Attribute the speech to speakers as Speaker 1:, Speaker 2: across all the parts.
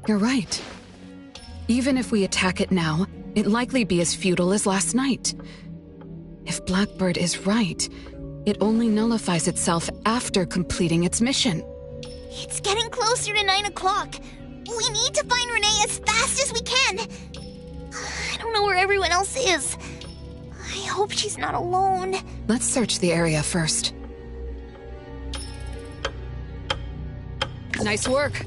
Speaker 1: You're right. Even if we attack it now, it'd likely be as futile as last night. If Blackbird is right, it only nullifies itself after completing its mission.
Speaker 2: It's getting closer to 9 o'clock. We need to find Renee as fast as we can. I don't know where everyone else is. I hope she's not alone.
Speaker 1: Let's search the area first. Nice work.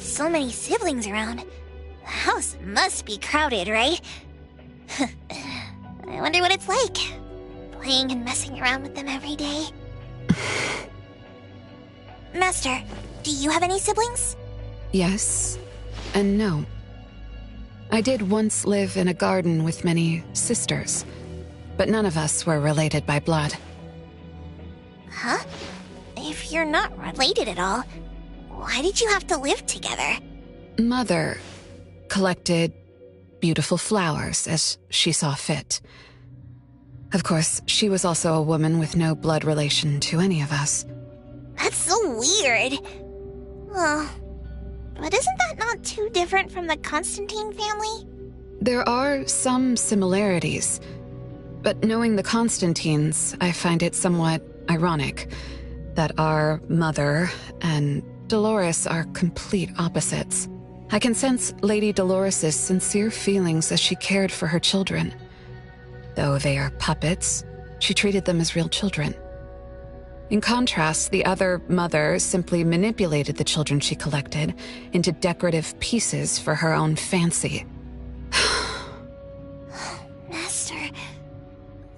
Speaker 2: So many siblings around. The house must be crowded, right? I wonder what it's like, playing and messing around with them every day. Master, do you have any siblings?
Speaker 1: Yes and no. I did once live in a garden with many sisters, but none of us were related by blood.
Speaker 2: Huh? If you're not related at all, why did you have to live together?
Speaker 1: Mother collected beautiful flowers as she saw fit. Of course, she was also a woman with no blood relation to any of us.
Speaker 2: That's so weird. Oh, but isn't that not too different from the Constantine family?
Speaker 1: There are some similarities, but knowing the Constantines, I find it somewhat ironic that our mother and Dolores are complete opposites. I can sense Lady Dolores' sincere feelings as she cared for her children. Though they are puppets, she treated them as real children. In contrast, the other mother simply manipulated the children she collected into decorative pieces for her own fancy.
Speaker 2: Master,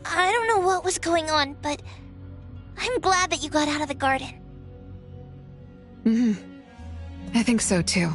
Speaker 2: I don't know what was going on, but I'm glad that you got out of the garden.
Speaker 1: I think so too.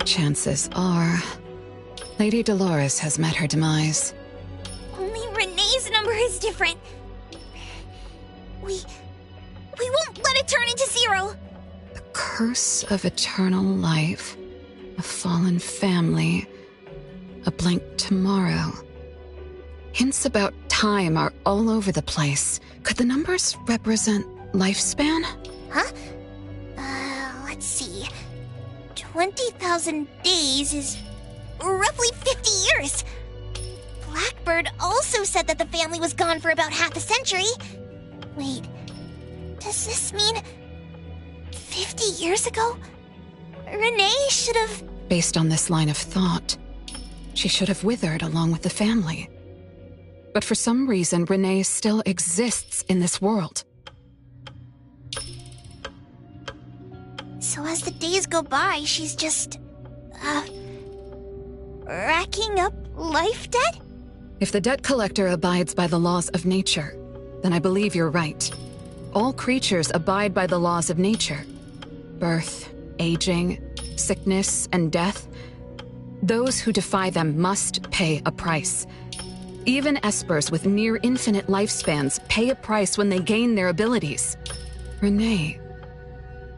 Speaker 1: Chances are, Lady Dolores has met her demise.
Speaker 2: Only Renee's number is different. We won't let it turn into 0.
Speaker 1: The curse of eternal life, a fallen family, a blank tomorrow. Hints about time are all over the place. Could the numbers represent lifespan?
Speaker 2: Huh? Let's see. 20,000 days is roughly 50 years. Blackbird also said that the family was gone for about half a century. Wait, does this mean 50 years ago? Renee should have...
Speaker 1: Based on this line of thought, she should have withered along with the family. But for some reason, Renee still exists in this world.
Speaker 2: So as the days go by, she's just... racking up life debt?
Speaker 1: If the debt collector abides by the laws of nature, then I believe you're right. All creatures abide by the laws of nature. Birth, aging, sickness, and death. Those who defy them must pay a price. Even espers with near infinite lifespans pay a price when they gain their abilities. Renee,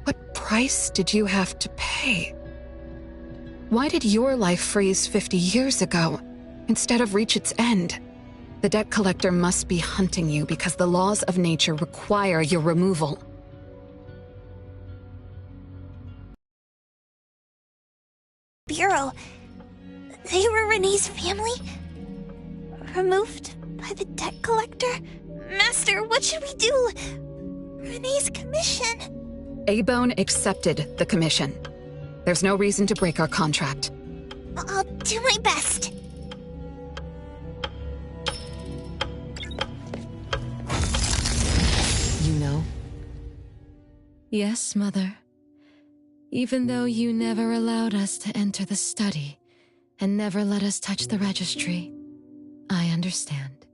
Speaker 1: what price did you have to pay? Why did your life freeze 50 years ago instead of reach its end? The debt collector must be hunting you because the laws of nature require your removal.
Speaker 2: Bureau. They were Renee's family? Removed by the debt collector? Master, what should we do? Renee's commission.
Speaker 1: A-Bone accepted the commission. There's no reason to break our contract.
Speaker 2: I'll do my best.
Speaker 1: You know?
Speaker 3: Yes, Mother. Even though you never allowed us to enter the study and never let us touch the registry, I understand.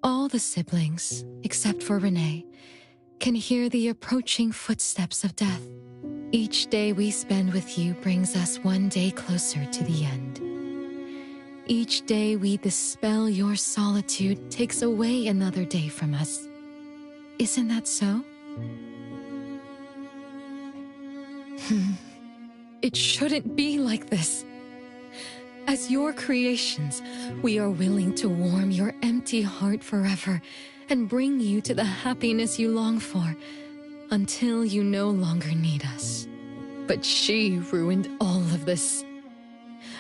Speaker 3: All the siblings, except for Renee, can hear the approaching footsteps of death. Each day we spend with you brings us one day closer to the end. Each day we dispel your solitude takes away another day from us. Isn't that so? It shouldn't be like this. As your creations, we are willing to warm your empty heart forever and bring you to the happiness you long for until you no longer need us. But she ruined all of this.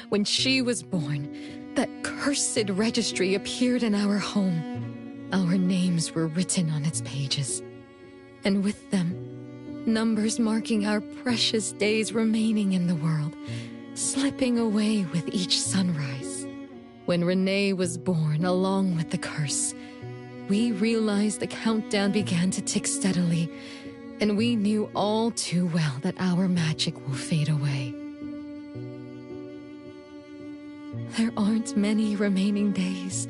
Speaker 3: When she was born, that cursed registry appeared in our home. Our names were written on its pages, and with them, numbers marking our precious days remaining in the world, slipping away with each sunrise. When Renee was born along with the curse, we realized the countdown began to tick steadily, and we knew all too well that our magic will fade away. There aren't many remaining days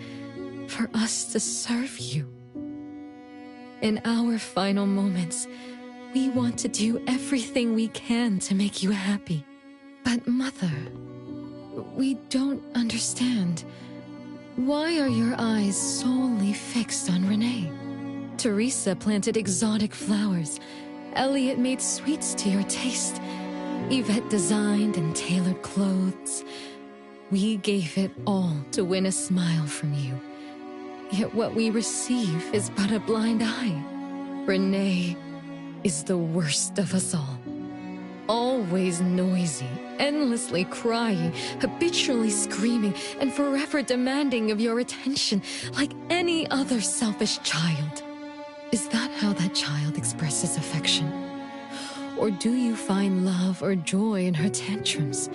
Speaker 3: for us to serve you. In our final moments, we want to do everything we can to make you happy. But Mother, we don't understand. Why are your eyes solely fixed on Renee? Teresa planted exotic flowers. Elliot made sweets to your taste. Yvette designed and tailored clothes. We gave it all to win a smile from you. Yet what we receive is but a blind eye. Renee is the worst of us all. Always noisy, endlessly crying, habitually screaming, and forever demanding of your attention like any other selfish child. Is that how that child expresses affection? Or do you find love or joy in her tantrums?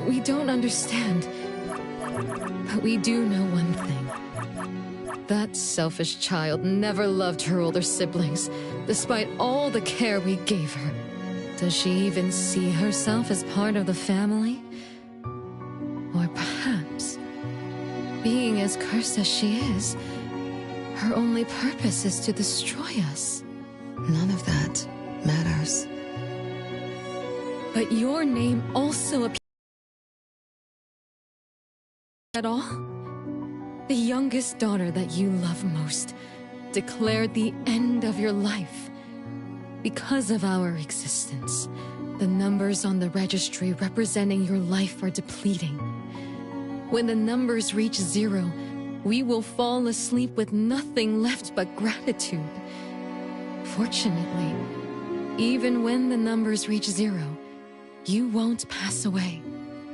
Speaker 3: We don't understand, but we do know one thing. That selfish child never loved her older siblings, despite all the care we gave her. Does she even see herself as part of the family? Or perhaps, being as cursed as she is, her only purpose is to destroy us.
Speaker 1: None of that matters.
Speaker 3: But your name also appears at all? The youngest daughter that you love most declared the end of your life. Because of our existence, the numbers on the registry representing your life are depleting. When the numbers reach 0, we will fall asleep with nothing left but gratitude. Fortunately, even when the numbers reach 0, you won't pass away.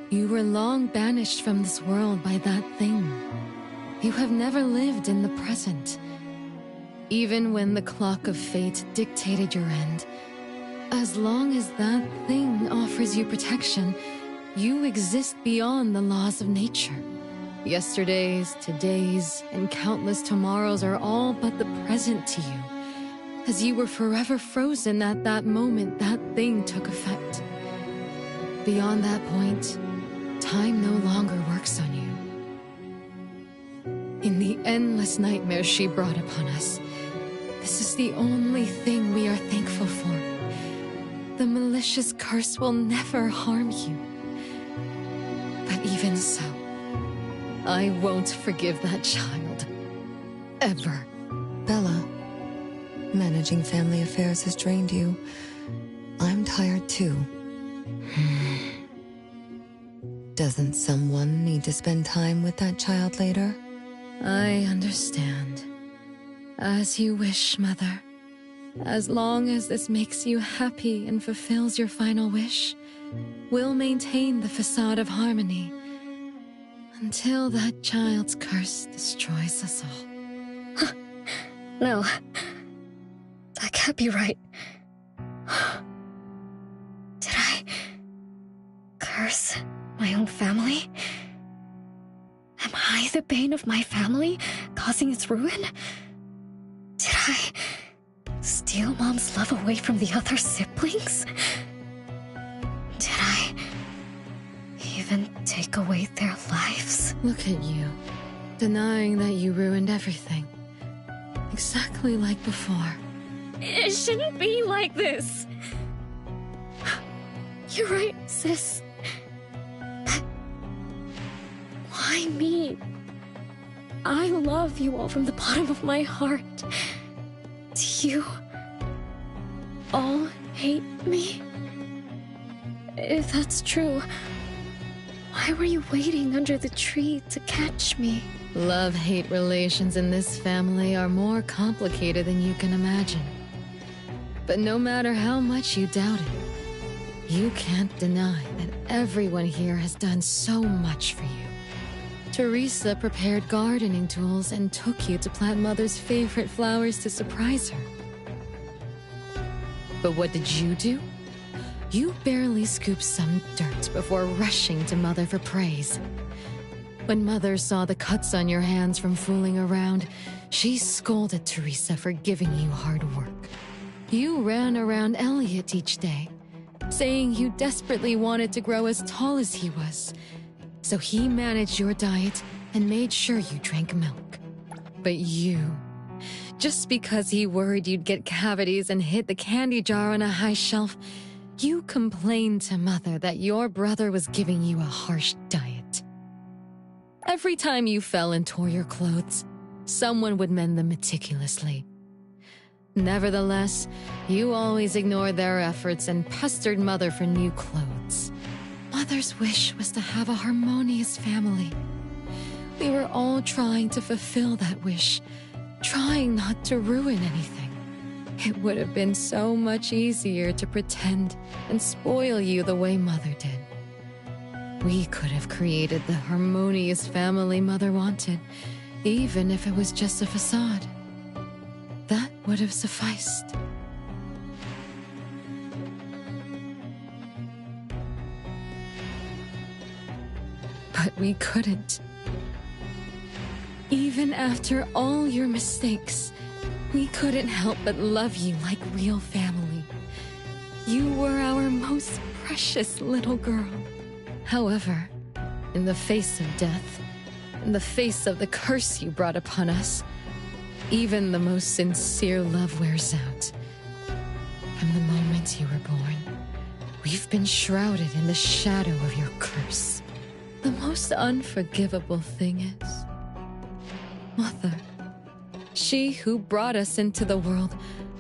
Speaker 3: You were long banished from this world by that thing. You have never lived in the present. Even when the clock of fate dictated your end, as long as that thing offers you protection, you exist beyond the laws of nature. Yesterdays, todays, and countless tomorrows are all but the present to you, as you were forever frozen at that moment that thing took effect. Beyond that point, time no longer works on you. In the endless nightmares she brought upon us, this is the only thing we are thankful for. The malicious curse will never harm you. But even so, I won't forgive that child. Ever.
Speaker 4: Bella, managing family affairs has drained you. I'm tired too. Doesn't someone need to spend time with that child later?
Speaker 3: I understand. As you wish, Mother. As long as this makes you happy and fulfills your final wish, we'll maintain the facade of harmony until that child's curse destroys us all.
Speaker 5: No. That can't be right. Did I curse my own family? Am I the bane of my family, causing its ruin? Did I steal Mom's love away from the other siblings? Did I even take away their lives?
Speaker 3: Look at you, denying that you ruined everything. Exactly like before.
Speaker 5: It shouldn't be like this. You're right, sis. Why me? I love you all from the bottom of my heart. Do you all hate me? If that's true, why were you waiting under the tree to catch me?
Speaker 3: Love-hate relations in this family are more complicated than you can imagine. But no matter how much you doubt it, you can't deny that everyone here has done so much for you. Teresa prepared gardening tools and took you to plant Mother's favorite flowers to surprise her. But what did you do? You barely scooped some dirt before rushing to Mother for praise. When Mother saw the cuts on your hands from fooling around, she scolded Teresa for giving you hard work. You ran around Elliot each day, saying you desperately wanted to grow as tall as he was. So he managed your diet and made sure you drank milk. But you, just because he worried you'd get cavities and hid the candy jar on a high shelf, you complained to Mother that your brother was giving you a harsh diet. Every time you fell and tore your clothes, someone would mend them meticulously. Nevertheless, you always ignored their efforts and pestered Mother for new clothes. Mother's wish was to have a harmonious family. We were all trying to fulfill that wish, trying not to ruin anything. It would have been so much easier to pretend and spoil you the way Mother did. We could have created the harmonious family Mother wanted, even if it was just a facade. That would have sufficed. But we couldn't. Even after all your mistakes, we couldn't help but love you like real family. You were our most precious little girl. However, in the face of death, in the face of the curse you brought upon us, even the most sincere love wears out. From the moment you were born, we've been shrouded in the shadow of your curse. The most unforgivable thing is, Mother, she who brought us into the world,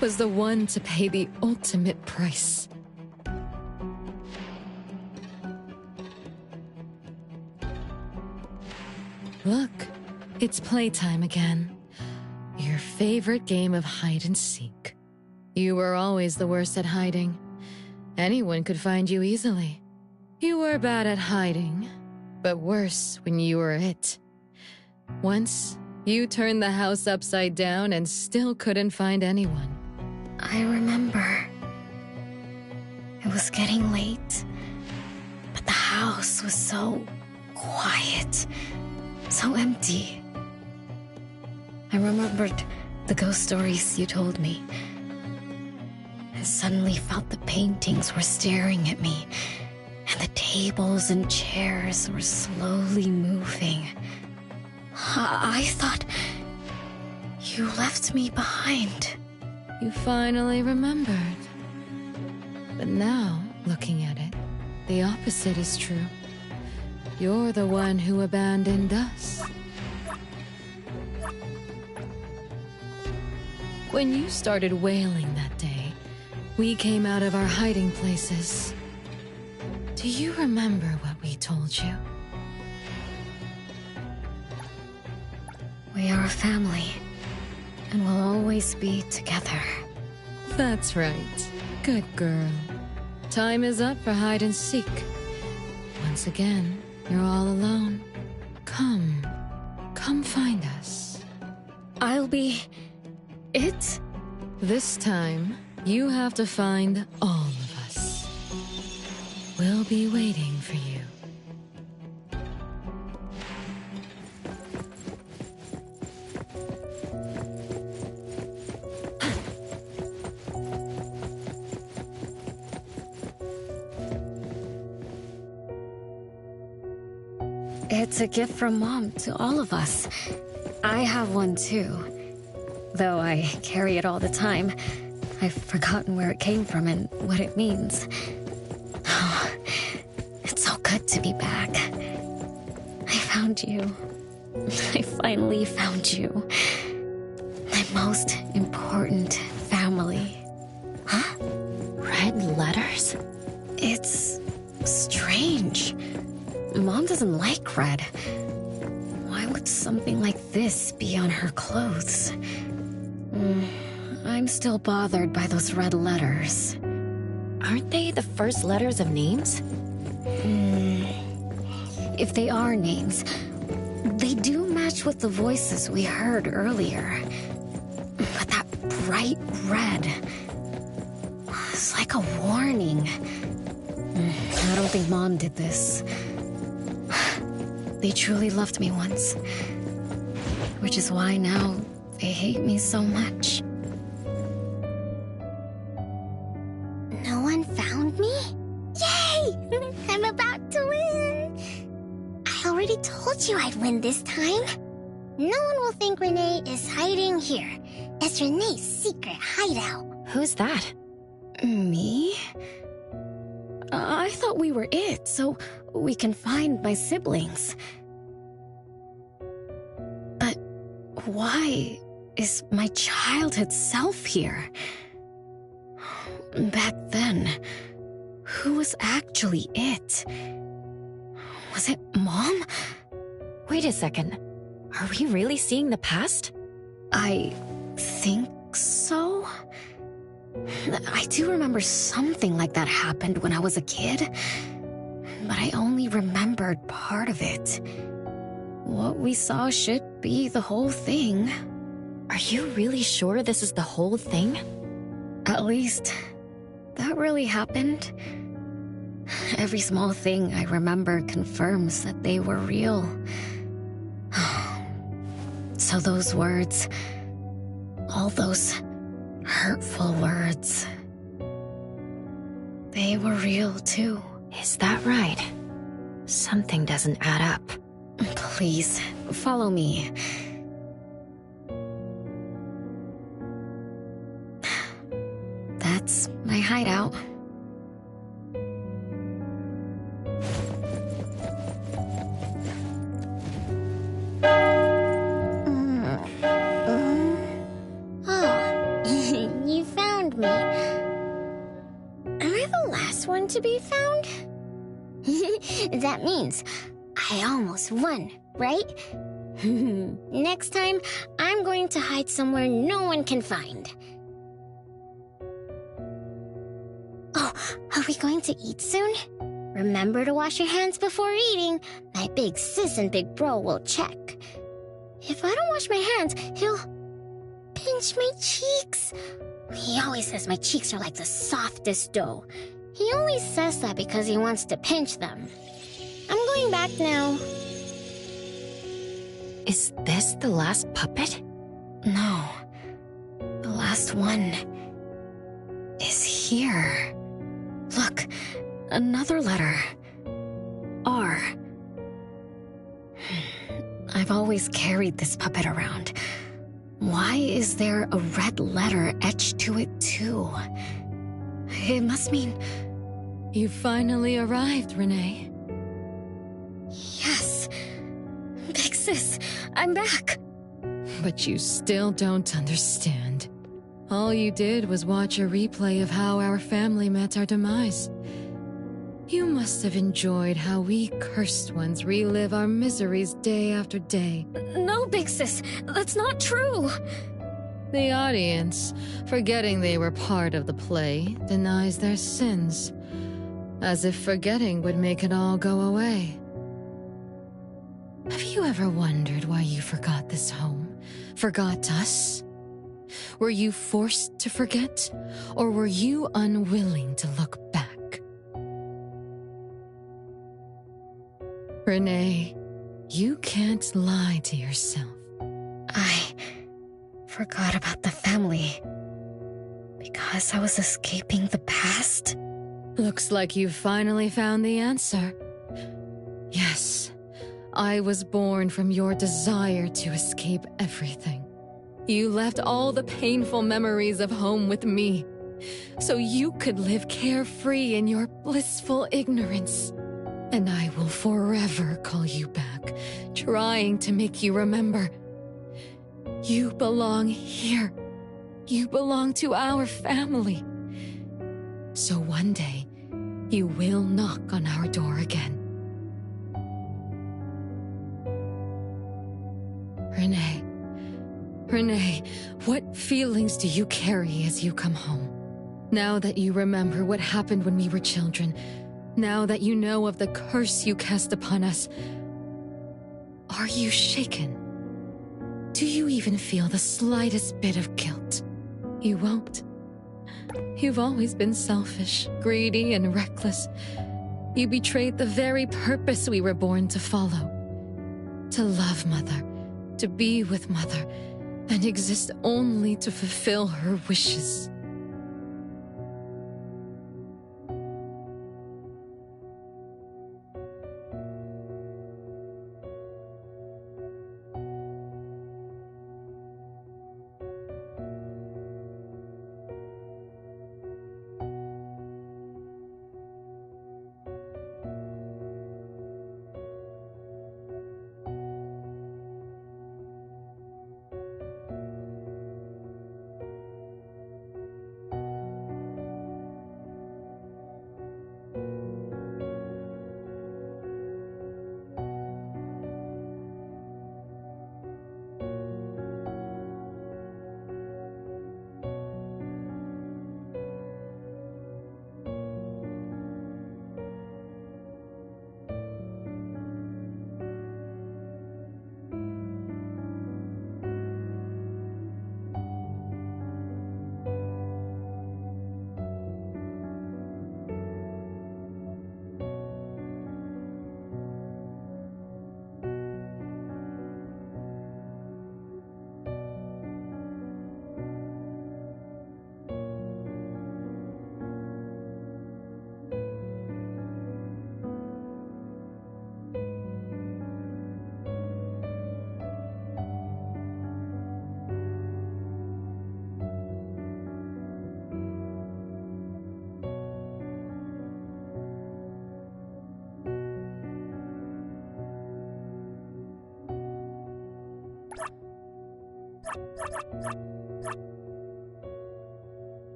Speaker 3: was the one to pay the ultimate price. Look, it's playtime again. Your favorite game of hide and seek. You were always the worst at hiding. Anyone could find you easily. You were bad at hiding, but worse when you were it. Once, you turned the house upside down and still couldn't find anyone.
Speaker 5: I remember. It was getting late, but the house was so quiet, so empty. I remembered the ghost stories you told me, and suddenly felt the paintings were staring at me, and the tables and chairs were slowly moving. I thought you left me behind.
Speaker 3: You finally remembered. But now, looking at it, the opposite is true. You're the one who abandoned us. When you started wailing that day, we came out of our hiding places. Do you remember what we told you?
Speaker 5: We are a family, and we'll always be together.
Speaker 3: That's right. Good girl. Time is up for hide and seek. Once again, you're all alone. Come find us.
Speaker 5: I'll be it?
Speaker 3: This time, you have to find all of us. We'll be waiting for you.
Speaker 5: It's a gift from Mom to all of us. I have one too. Though I carry it all the time, I've forgotten where it came from and what it means. Oh, it's so good to be back. I found you. I finally found you. My most important family.
Speaker 3: Huh? Red letters?
Speaker 5: It's strange. Mom doesn't like red. Why would something like this be on her clothes? I'm still bothered by those red letters.
Speaker 3: Aren't they the first letters of names?
Speaker 5: If they are names, they do match with the voices we heard earlier. But that bright red is like a warning. I don't think Mom did this. They truly loved me once. Which is why now they hate me so much.
Speaker 2: No one found me? Yay! I'm about to win! I already told you I'd win this time. No one will think Renee is hiding here. It's Renee's secret hideout.
Speaker 3: Who's that?
Speaker 5: Me? I thought we were it, so we can find my siblings. But why is my childhood self here? Back then, who was actually it? Was it Mom?
Speaker 3: Wait a second. Are we really seeing the past?
Speaker 5: I think so. I do remember something like that happened when I was a kid, but I only remembered part of it. What we saw should be the whole thing.
Speaker 3: Are you really sure this is the whole thing?
Speaker 5: At least, that really happened. Every small thing I remember confirms that they were real. So those words, all those hurtful words, they were real too.
Speaker 3: Is that right? Something doesn't add up.
Speaker 5: Please, follow me. That's my hideout.
Speaker 2: Oh, you found me. Am I the last one to be found? That means I almost won, right? Next time, I'm going to hide somewhere no one can find. Oh, are we going to eat soon? Remember to wash your hands before eating. My big sis and big bro will check. If I don't wash my hands, he'll pinch my cheeks. He always says my cheeks are like the softest dough. He only says that because he wants to pinch them. I'm going back now.
Speaker 3: Is this the last puppet?
Speaker 5: No. The last one is here. Look, another letter. R. I've always carried this puppet around. Why is there a red letter etched to it too? It must mean...
Speaker 3: You finally arrived, Renee.
Speaker 5: Yes. Big sis, I'm back.
Speaker 3: But you still don't understand. All you did was watch a replay of how our family met our demise. You must have enjoyed how we cursed ones relive our miseries day after day.
Speaker 5: No, Big Sis, that's not true.
Speaker 3: The audience, forgetting they were part of the play, denies their sins, as if forgetting would make it all go away. Have you ever wondered why you forgot this home? Forgot us? Were you forced to forget, or were you unwilling to look back? Renee, you can't lie to yourself.
Speaker 5: I forgot about the family because I was escaping the past.
Speaker 3: Looks like you've finally found the answer. Yes, I was born from your desire to escape everything. You left all the painful memories of home with me, so you could live carefree in your blissful ignorance. And I will forever call you back, trying to make you remember. You belong here. You belong to our family. So one day, you will knock on our door again. Renee, what feelings do you carry as you come home? Now that you remember what happened when we were children, now that you know of the curse you cast upon us, are you shaken? Do you even feel the slightest bit of guilt? You won't. You've always been selfish, greedy, and reckless. You betrayed the very purpose we were born to follow. To love Mother, to be with Mother, and exist only to fulfill her wishes.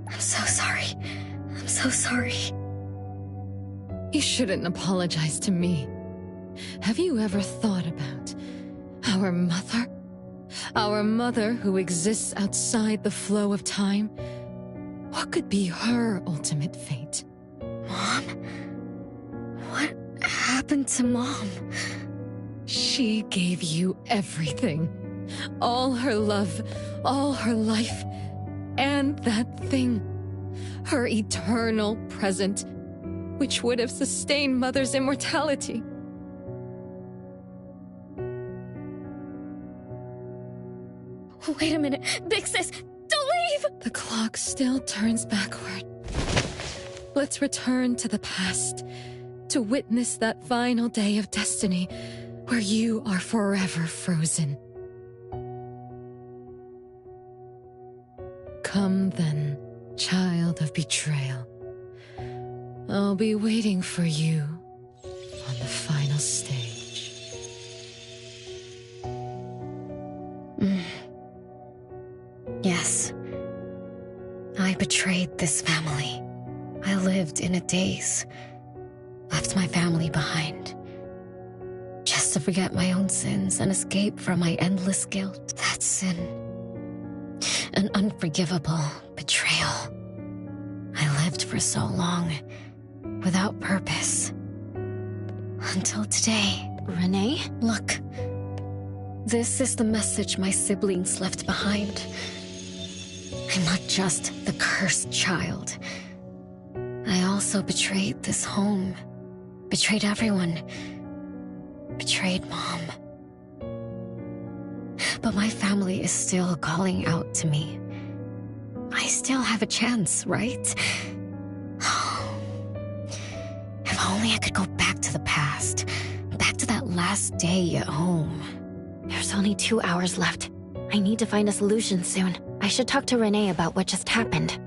Speaker 5: I'm so sorry. I'm so sorry.
Speaker 3: You shouldn't apologize to me. Have you ever thought about our mother? Our mother who exists outside the flow of time? What could be her ultimate fate?
Speaker 5: Mom? What happened to Mom?
Speaker 3: She gave you everything. All her love, all her life, and that thing. Her eternal present, which would have sustained Mother's immortality.
Speaker 5: Wait a minute. Big Sis, don't leave!
Speaker 3: The clock still turns backward. Let's return to the past, to witness that final day of destiny where you are forever frozen. Come then, child of betrayal. I'll be waiting for you on the final stage.
Speaker 5: Yes. I betrayed this family. I lived in a daze. left my family behind. Just to forget my own sins and escape from my endless guilt. That sin. An unforgivable betrayal. I lived for so long, without purpose. Until today.
Speaker 3: Renee?
Speaker 5: Look. This is the message my siblings left behind. I'm not just the cursed child. I also betrayed this home. Betrayed everyone. Betrayed Mom. But my family is still calling out to me. I still have a chance, right? If only I could go back to the past. Back to that last day at home.
Speaker 6: There's only 2 hours left. I need to find a solution soon. I should talk to Renee about what just happened.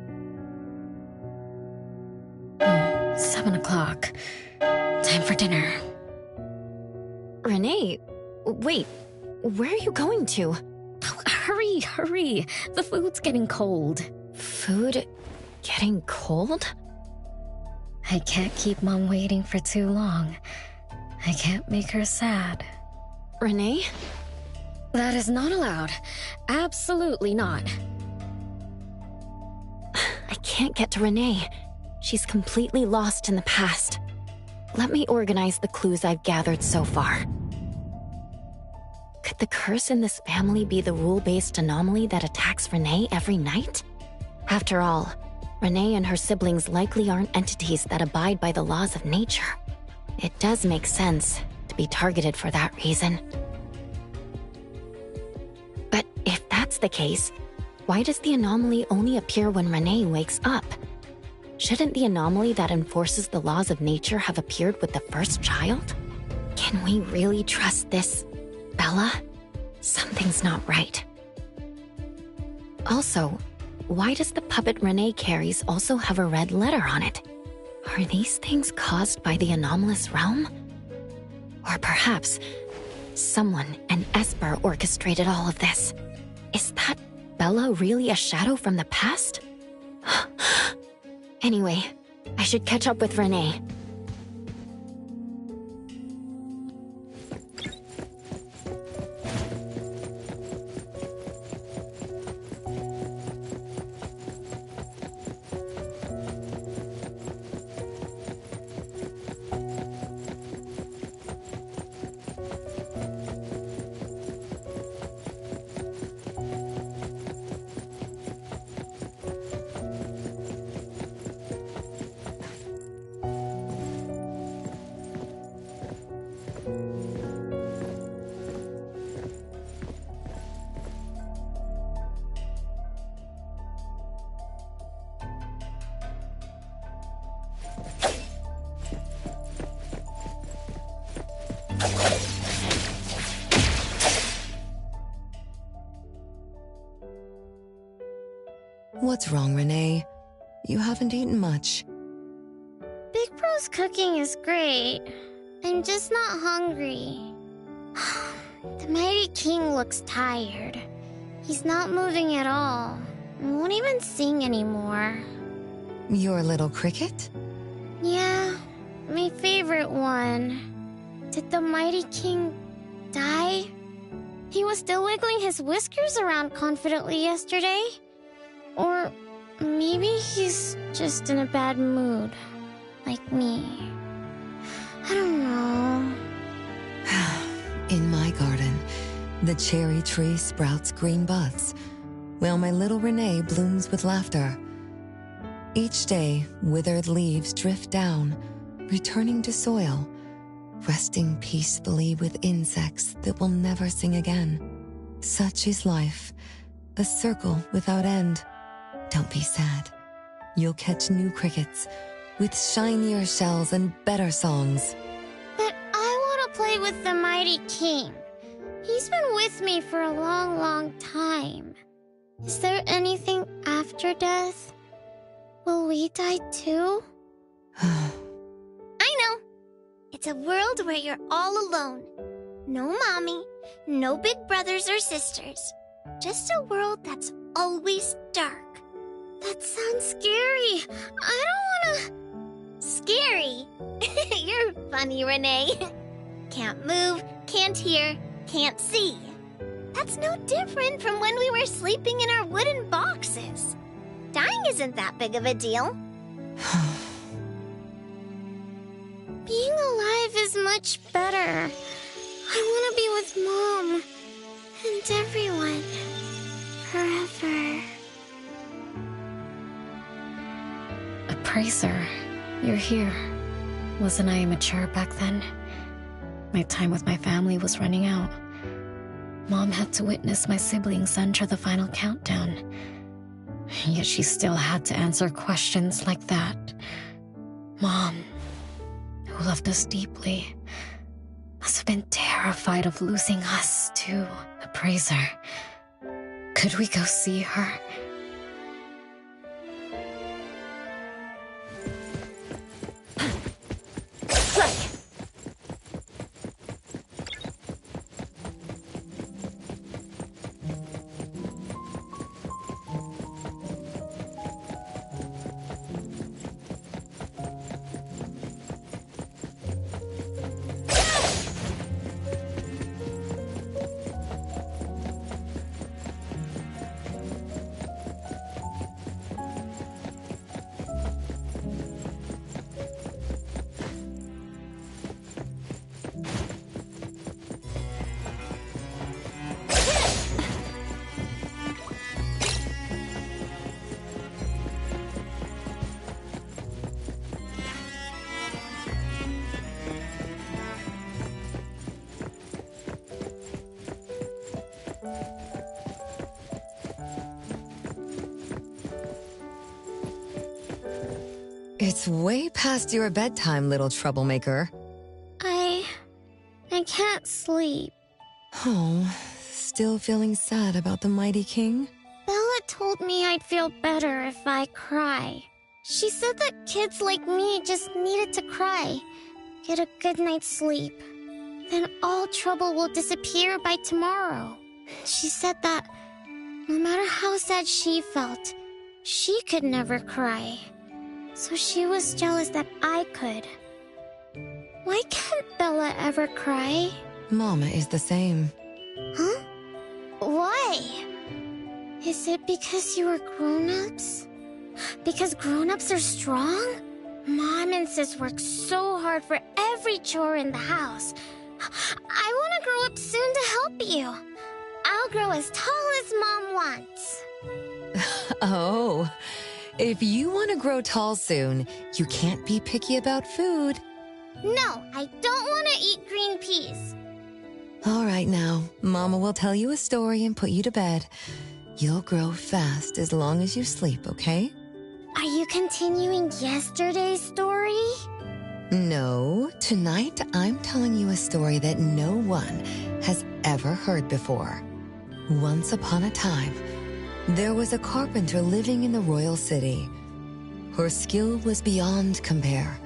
Speaker 5: 7 o'clock. Time for dinner.
Speaker 6: Renee, wait. Where are you going to?
Speaker 5: Oh, hurry, hurry. The food's getting cold.
Speaker 6: Food getting cold?
Speaker 5: I can't keep Mom waiting for too long. I can't make her sad.
Speaker 6: Renee?
Speaker 5: That is not allowed. Absolutely not.
Speaker 6: I can't get to Renee. She's completely lost in the past. Let me organize the clues I've gathered so far. Could the curse in this family be the rule-based anomaly that attacks Renee every night? After all, Renee and her siblings likely aren't entities that abide by the laws of nature. It does make sense to be targeted for that reason. But if that's the case, why does the anomaly only appear when Renee wakes up? Shouldn't the anomaly that enforces the laws of nature have appeared with the first child? Can we really trust this, Bella? Something's not right. Also, why does the puppet Renee carries also have a red letter on it? Are these things caused by the anomalous realm? Or perhaps someone, an Esper, orchestrated all of this. Is that Bella really a shadow from the past? Anyway, I should catch up with Renee.
Speaker 4: What's wrong, Renee? You haven't eaten much.
Speaker 2: Big Bro's cooking is great. I'm just not hungry. The Mighty King looks tired. He's not moving at all. He won't even sing anymore.
Speaker 4: Your little cricket?
Speaker 2: Yeah, my favorite one. Did the Mighty King die? He was still wiggling his whiskers around confidently yesterday. Or maybe he's just in a bad mood, like me. I don't know.
Speaker 4: In my garden, the cherry tree sprouts green buds, while my little Renee blooms with laughter. Each day, withered leaves drift down, returning to soil, resting peacefully with insects that will never sing again. Such is life, a circle without end. Don't be sad. You'll catch new crickets with shinier shells and better songs.
Speaker 2: But I want to play with the Mighty King. He's been with me for a long, long time. Is there anything after death? Will we die too? I know. It's a world where you're all alone. No mommy, no big brothers or sisters. Just a world that's always dark. That sounds scary. I don't wanna... Scary? You're funny, Renee. Can't move, can't hear, can't see. That's no different from when we were sleeping in our wooden boxes. Dying isn't that big of a deal. Being alive is much better. I want to be with Mom and everyone forever.
Speaker 5: Appraiser, you're here. Wasn't I immature back then? My time with my family was running out. Mom had to witness my siblings enter the final countdown. Yet she still had to answer questions like that. Mom, who loved us deeply, must have been terrified of losing us too. Appraiser, could we go see her?
Speaker 4: It's way past your bedtime, little troublemaker.
Speaker 2: I can't sleep.
Speaker 4: Oh, still feeling sad about the mighty king?
Speaker 2: Bella told me I'd feel better if I cry. She said that kids like me just needed to cry, get a good night's sleep. Then all trouble will disappear by tomorrow. She said that no matter how sad she felt, she could never cry. So she was jealous that I could. Why can't Bella ever cry?
Speaker 4: Mama is the same.
Speaker 2: Huh? Why? Is it because you were grown-ups? Because grown-ups are strong? Mom and Sis work so hard for every chore in the house. I want to grow up soon to help you. I'll grow as tall as Mom wants.
Speaker 4: Oh, if you want to grow tall soon, you can't be picky about food.
Speaker 2: No, I don't want to eat green peas.
Speaker 4: All right now, Mama will tell you a story and put you to bed. You'll grow fast as long as you sleep, okay?
Speaker 2: Are you continuing yesterday's story?
Speaker 4: No, tonight I'm telling you a story that no one has ever heard before. Once upon a time, there was a carpenter living in the royal city. Her skill was beyond compare.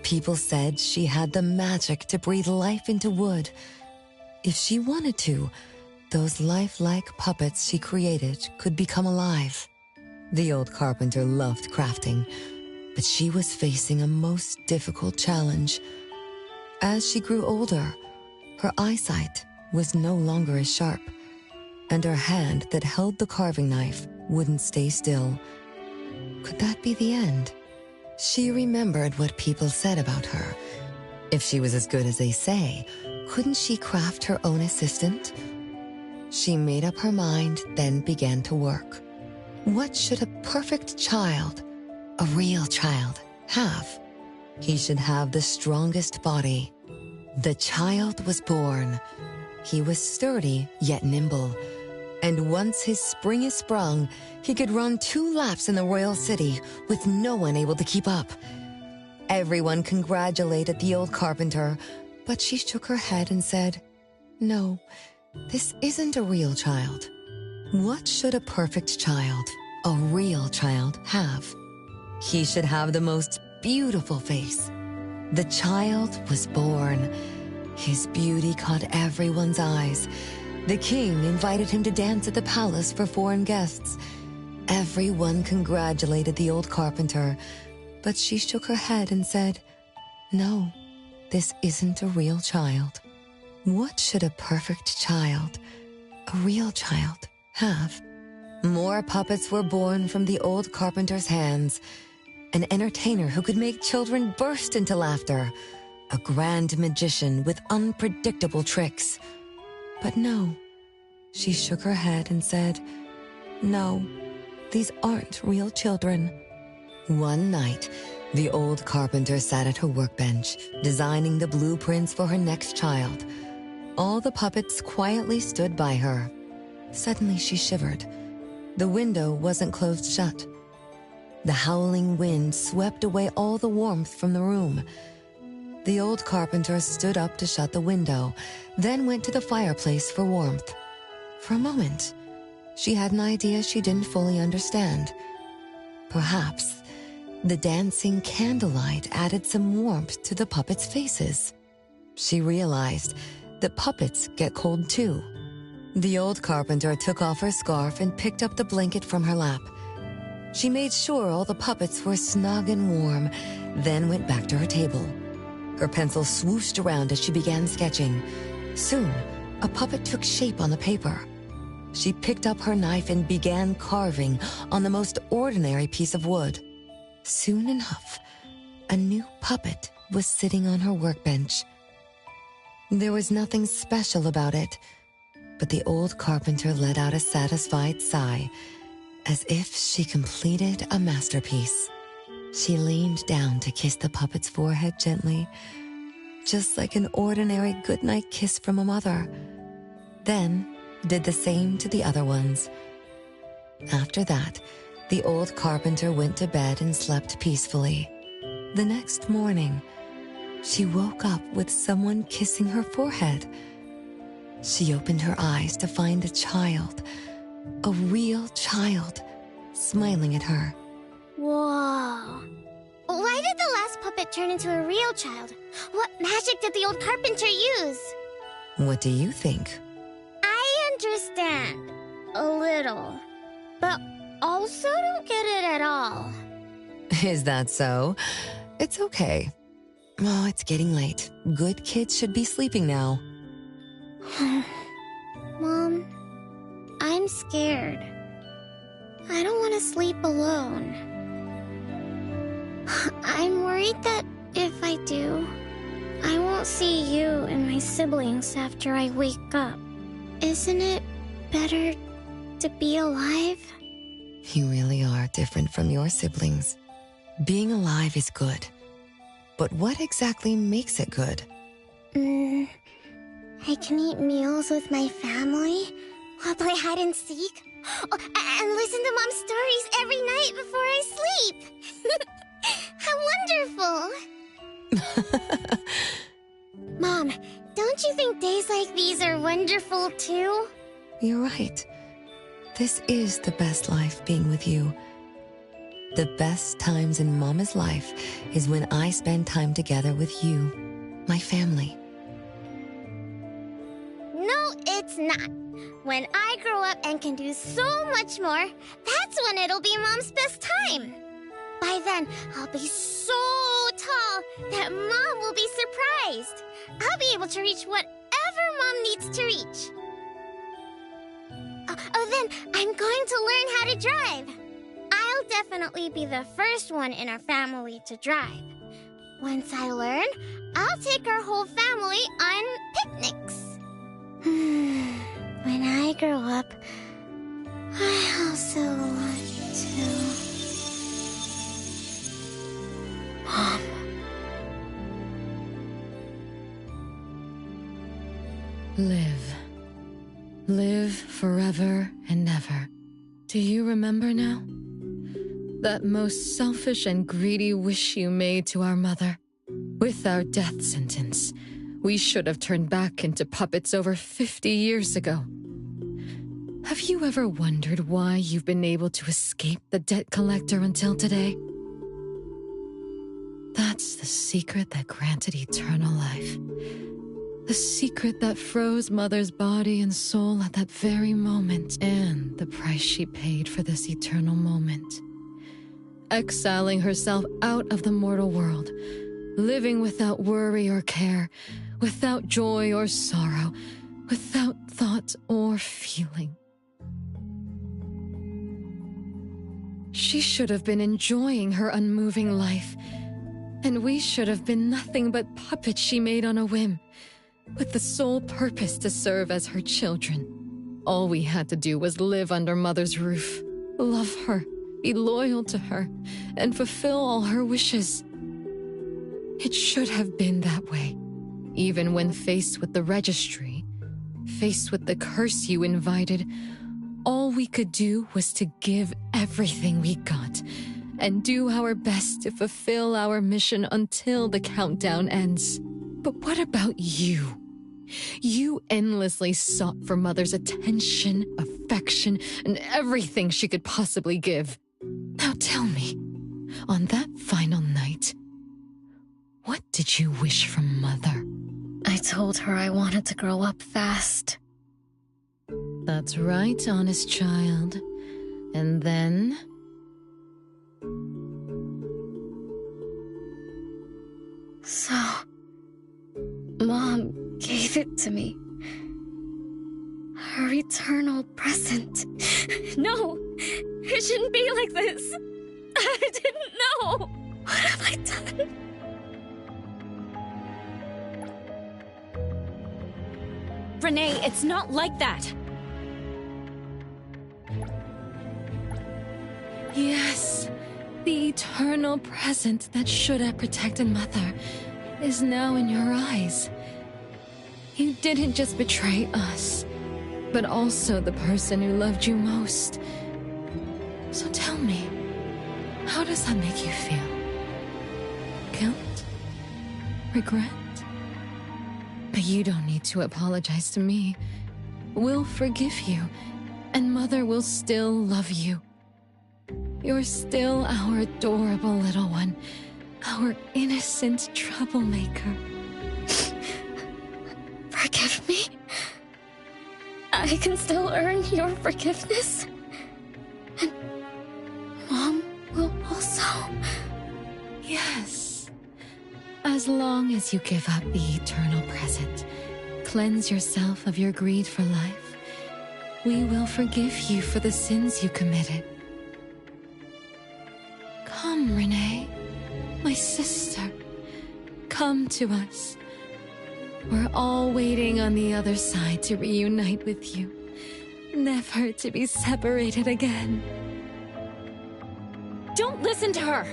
Speaker 4: People said she had the magic to breathe life into wood. If she wanted to, those lifelike puppets she created could become alive. The old carpenter loved crafting, but she was facing a most difficult challenge. As she grew older, her eyesight was no longer as sharp, and her hand that held the carving knife wouldn't stay still. Could that be the end? She remembered what people said about her. If she was as good as they say, couldn't she craft her own assistant? She made up her mind, then began to work. What should a perfect child, a real child, have? He should have the strongest body. The child was born. He was sturdy, yet nimble. And once his spring is sprung, he could run 2 laps in the royal city with no one able to keep up. Everyone congratulated the old carpenter, but she shook her head and said, "No, this isn't a real child. What should a perfect child, a real child, have? He should have the most beautiful face." The child was born. His beauty caught everyone's eyes. The king invited him to dance at the palace for foreign guests. Everyone congratulated the old carpenter, but she shook her head and said, "No, this isn't a real child. What should a perfect child, a real child, have? More puppets were born from the old carpenter's hands. An entertainer who could make children burst into laughter. A grand magician with unpredictable tricks. But no, she shook her head and said, "No, these aren't real children." One night, the old carpenter sat at her workbench, designing the blueprints for her next child. All the puppets quietly stood by her. Suddenly she shivered. The window wasn't closed shut. The howling wind swept away all the warmth from the room. The old carpenter stood up to shut the window, then went to the fireplace for warmth. For a moment, she had an idea she didn't fully understand. Perhaps the dancing candlelight added some warmth to the puppets' faces. She realized that puppets get cold too. The old carpenter took off her scarf and picked up the blanket from her lap. She made sure all the puppets were snug and warm, then went back to her table. Her pencil swooshed around as she began sketching. Soon, a puppet took shape on the paper. She picked up her knife and began carving on the most ordinary piece of wood. Soon enough, a new puppet was sitting on her workbench. There was nothing special about it, but the old carpenter let out a satisfied sigh, as if she completed a masterpiece. She leaned down to kiss the puppet's forehead gently, just like an ordinary goodnight kiss from a mother. Then did the same to the other ones. After that, the old carpenter went to bed and slept peacefully. The next morning, she woke up with someone kissing her forehead. She opened her eyes to find a child, a real child, smiling at her.
Speaker 2: Whoa. Why did the last puppet turn into a real child? What magic did the old carpenter use?
Speaker 4: What do you think?
Speaker 2: I understand. A little. But also don't get it at all.
Speaker 4: Is that so? It's okay. Oh, it's getting late. Good kids should be sleeping now.
Speaker 2: Mom, I'm scared. I don't want to sleep alone. I'm worried that if I do, I won't see you and my siblings after I wake up. Isn't it better to be alive?
Speaker 4: You really are different from your siblings. Being alive is good. But what exactly makes it good?
Speaker 2: I can eat meals with my family, or play hide and seek, and listen to Mom's stories every night before I sleep. How wonderful! Mom, don't you think days like these are wonderful too?
Speaker 4: You're right. This is the best life being with you. The best times in Mama's life is when I spend time together with you, my family.
Speaker 2: No, it's not. When I grow up and can do so much more, that's when it'll be Mom's best time. By then, I'll be so tall that Mom will be surprised. I'll be able to reach whatever Mom needs to reach. Then I'm going to learn how to drive. I'll definitely be the first one in our family to drive. Once I learn, I'll take our whole family on picnics. When I grow up, I also want to... Mom.
Speaker 3: Live. Live forever and ever. Do you remember now? That most selfish and greedy wish you made to our mother. With our death sentence, we should have turned back into puppets over 50 years ago. Have you ever wondered why you've been able to escape the debt collector until today? That's the secret that granted eternal life. The secret that froze Mother's body and soul at that very moment, and the price she paid for this eternal moment. Exiling herself out of the mortal world, living without worry or care, without joy or sorrow, without thought or feeling. She should have been enjoying her unmoving life, and we should have been nothing but puppets she made on a whim, with the sole purpose to serve as her children. All we had to do was live under Mother's roof, love her, be loyal to her, and fulfill all her wishes. It should have been that way, even when faced with the registry, faced with the curse you invited. All we could do was to give everything we got and do our best to fulfill our mission until the countdown ends. But what about you? You endlessly sought for Mother's attention, affection, and everything she could possibly give. Now tell me, on that final night, what did you wish from Mother?
Speaker 5: I told her I wanted to grow up fast.
Speaker 3: That's right, honest child. And then?
Speaker 5: So, Mom gave it to me. Her eternal present. No, it shouldn't be like this. I didn't know. What have I done?
Speaker 7: Renee, it's not like that.
Speaker 3: Yes, the eternal present that should have protected Mother is now in your eyes. You didn't just betray us, but also the person who loved you most. So tell me, how does that make you feel? Guilt? Regret? But you don't need to apologize to me. We'll forgive you, and Mother will still love you. You're still our adorable little one, our innocent troublemaker.
Speaker 5: Forgive me? I can still earn your forgiveness? And Mom will also?
Speaker 3: Yes. As long as you give up the eternal present, cleanse yourself of your greed for life, we will forgive you for the sins you committed. Come, Renee, my sister. Come to us. We're all waiting on the other side to reunite with you, never to be separated again.
Speaker 7: Don't listen to her!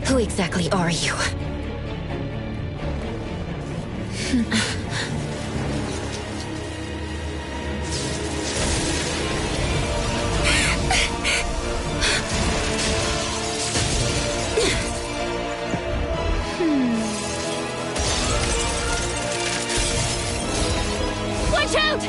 Speaker 6: Who exactly are you?
Speaker 7: Watch out!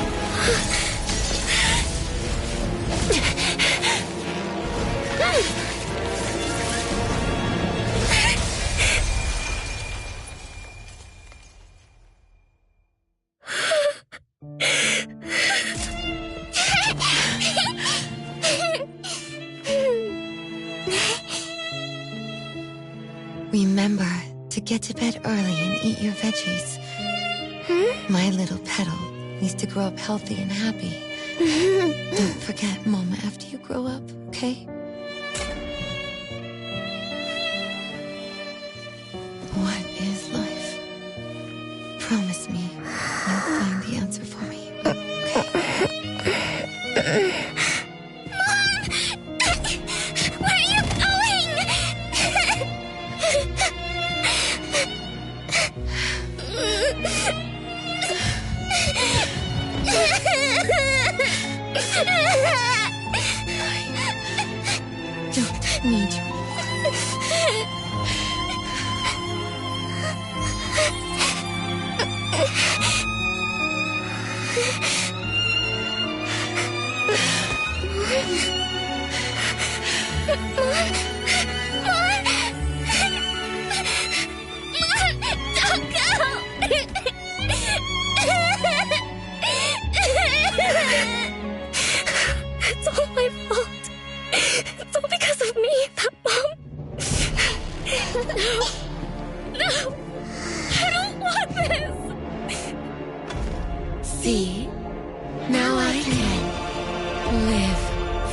Speaker 4: Remember to get to bed early and eat your veggies. My little petal needs to grow up healthy and happy. Don't forget Mama after you grow up, okay? What is life? Promise me you'll find the answer for me, okay?
Speaker 2: Where are you going?
Speaker 4: Don't need you.
Speaker 2: Mom?
Speaker 5: No! I don't want this!
Speaker 3: See? Now I can live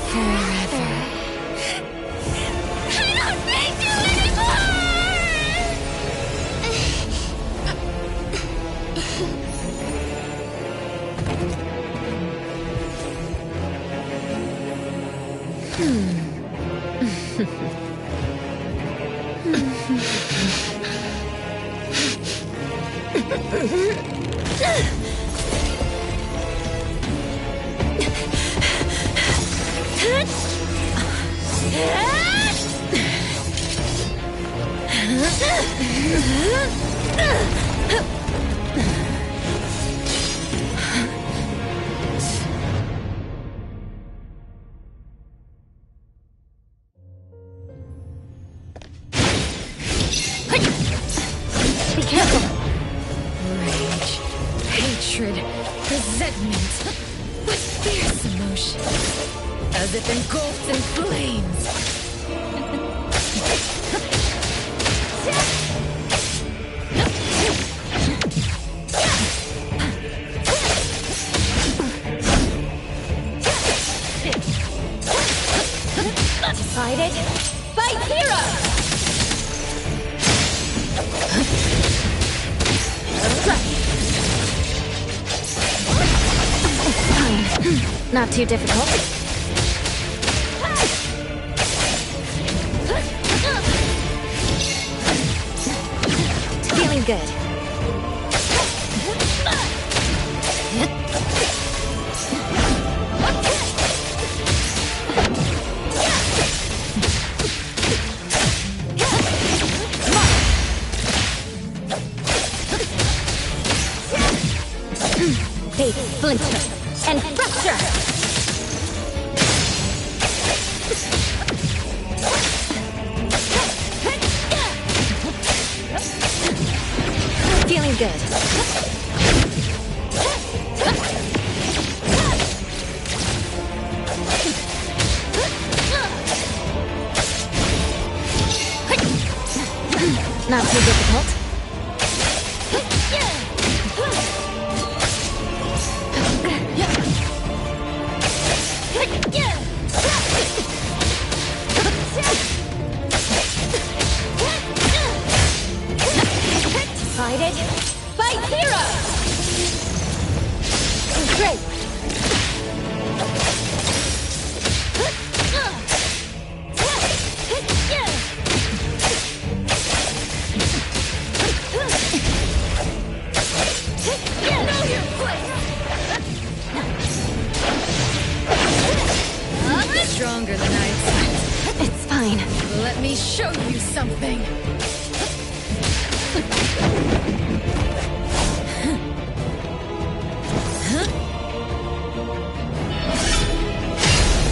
Speaker 3: forever.
Speaker 5: I don't need you anymore!
Speaker 6: Be careful.
Speaker 3: Rage, hatred, resentment, with fierce emotion, as if engulfed in flames.
Speaker 6: Decided? Fight hero! Fine. Not too difficult. Feeling good. They splinter and fracture! Feeling good. Not too difficult. Decided? Fight hero! Great!
Speaker 3: Stronger than I expected.
Speaker 6: It's fine.
Speaker 3: Let me show you something.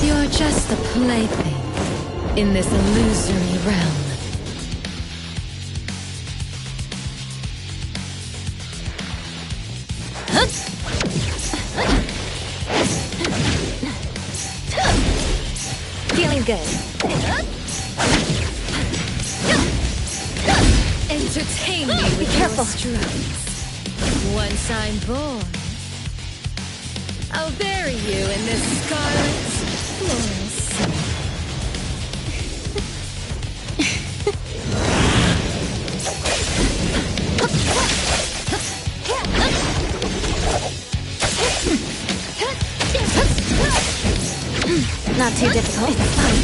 Speaker 3: You're just a plaything in this illusory realm.
Speaker 6: Feeling good.
Speaker 3: Entertain me with
Speaker 6: careful.
Speaker 3: your strokes. Once I'm born, I'll bury you in this scarlet floral sea.
Speaker 6: Not too difficult. It's fine.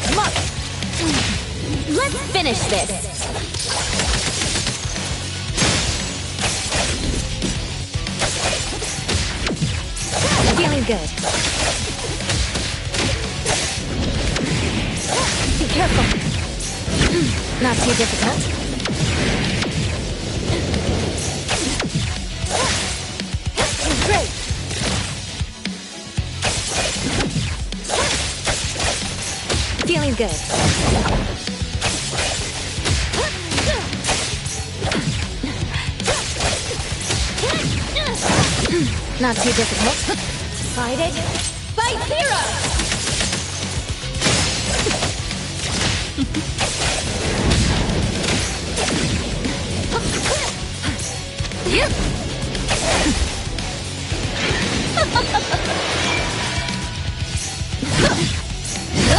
Speaker 6: Come on. Let's finish this. Feeling good. Be careful. Not too difficult. Great. Feeling good. Not too difficult. Decided? Fight hero!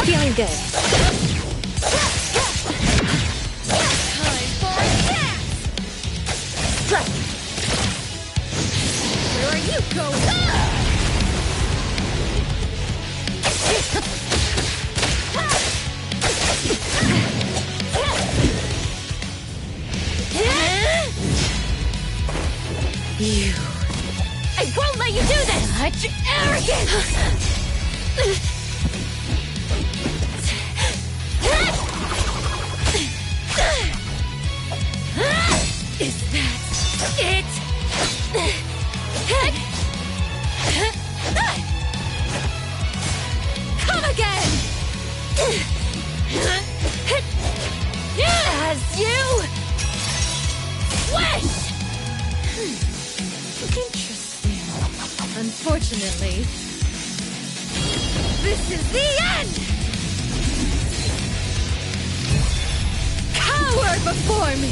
Speaker 3: Feeling good.
Speaker 7: Time for attack!
Speaker 3: Strike!
Speaker 7: Where are you going?
Speaker 3: You.
Speaker 7: I won't let you do this!
Speaker 3: Such arrogance!
Speaker 7: Is that it?
Speaker 3: Come again!
Speaker 7: As you wish!
Speaker 3: Interesting. Unfortunately, this is the end! Cower before me!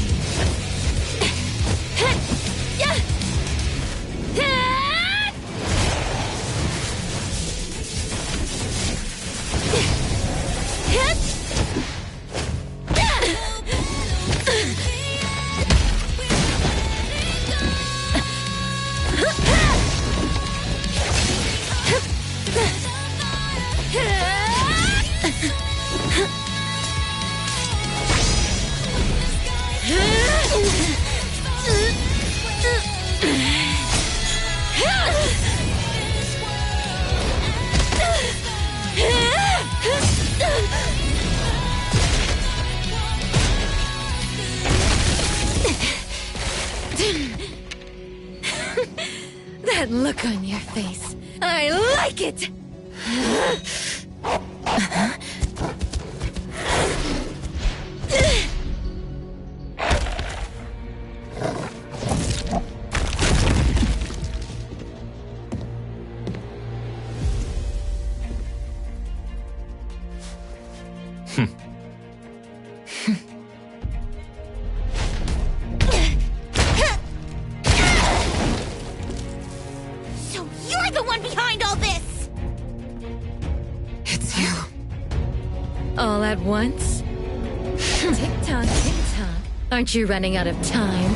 Speaker 3: That look on your face. I like it!
Speaker 2: So you're the one behind all this!
Speaker 1: It's you.
Speaker 3: All at once? Tick-tock, tick-tock. Aren't you running out of time?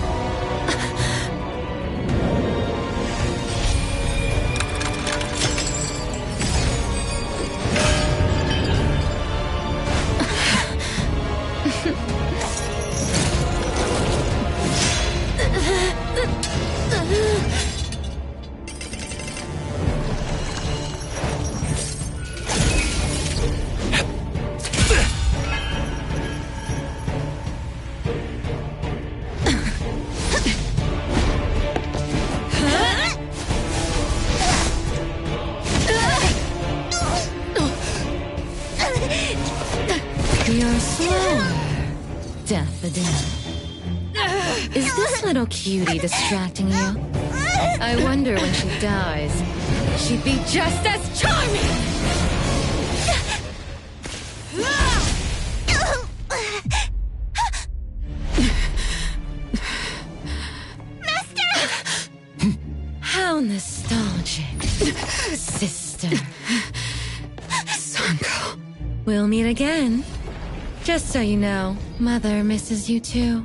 Speaker 3: You're slower, Daffodil. Is this little cutie distracting you? I wonder when she dies, she'd be just as charming! How nostalgic, sister.
Speaker 1: Sanko.
Speaker 3: We'll meet again. Just so you know, Mother misses you too.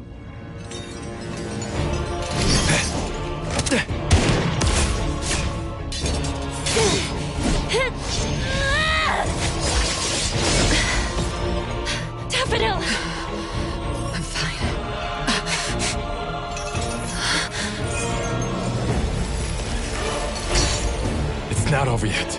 Speaker 7: Daffodil!
Speaker 1: I'm fine.
Speaker 8: It's not over yet.